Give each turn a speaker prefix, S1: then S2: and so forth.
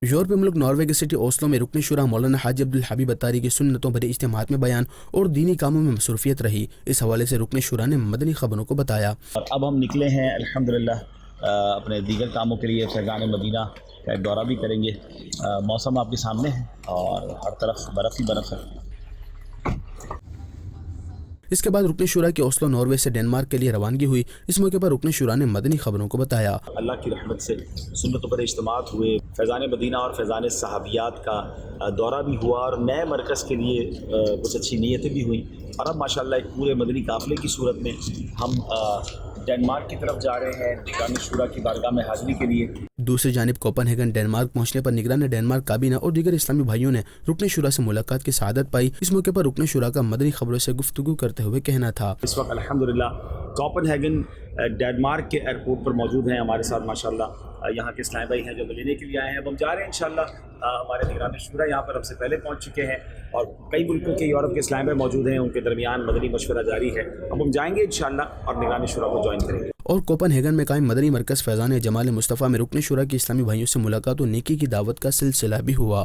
S1: यूरोपीय मुल्क नॉर्वे के सिटी ओस्लो में रुकन शुरा मौलाना हाजी अब्दुल हबीब अत्तारी की सुन्नतों भरे इज्तिमात में बयान और दीनी कामों में मसरूफियत रही। इस हवाले से रुकन शुरा ने मदनी खबरों को बताया।
S2: और अब हम निकले हैं अल्हम्दुलिल्लाह अपने दीगर कामों के लिए फैज़ान मदीना का एक दौरा भी करेंगे। मौसम आपके सामने है और हर तरफ बर्फ़ ही बर्फ़ है।
S1: इसके बाद रुकन शुरा की ओस्लो नॉर्वे से डेनमार्क के लिए रवानगी हुई। इस मौके पर रुकन शुरा ने मदनी खबरों को बताया।
S2: अल्लाह की रहमत से सुन्नतों पर इज्तिमात हुए, फैज़ान मदीना और फैज़ान सहाबियात का दौरा भी हुआ और नए मरकज़ के लिए कुछ अच्छी नीयतें भी हुई। और अब माशाअल्लाह एक पूरे मदनी काफ़िले की सूरत में हम डेनमार्क की तरफ जा रहे हैं निगरान शुरा की बारगाह में हाज़िरी के लिए।
S1: दूसरी जानिब कोपनहेगन डेनमार्क पहुंचने पर निगरान डेनमार्क काबीना और दीगर इस्लामी भाइयों ने रुकन शुरा से मुलाकात की सआदत पाई। इस मौके पर रुकन शुरा का मदनी खबरों से गुफ्तगू करते हुए कहना था।
S2: इस वक्त अल्हम्दुलिल्लाह कोपनहेगन डेनमार्क के एयरपोर्ट पर मौजूद हैं हमारे साथ माशाअल्लाह यहाँ के इस्लामी भाई हैं जो लेने के लिए आए हैं। अब हम जा रहे हैं इंशाअल्लाह। हमारे निगरान शुरा यहाँ पर हमसे पहले पहुँच चुके हैं और कई मुल्कों के यूरोप के इस्लामी भाई मौजूद हैं, उनके दरमियान मदनी मशवरा जारी है। अब हम जाएंगे इंशाअल्लाह और निगरान शुरा को ज्वाइन करेंगे।
S1: और कोपनहेगन में कायम मदनी मरकज़ फैज़ान जमाल मुस्तफ़ा में रुकन शुरा के इस्लामी भाइयों से मुलाकात और नेकी की दावत का सिलसिला भी हुआ।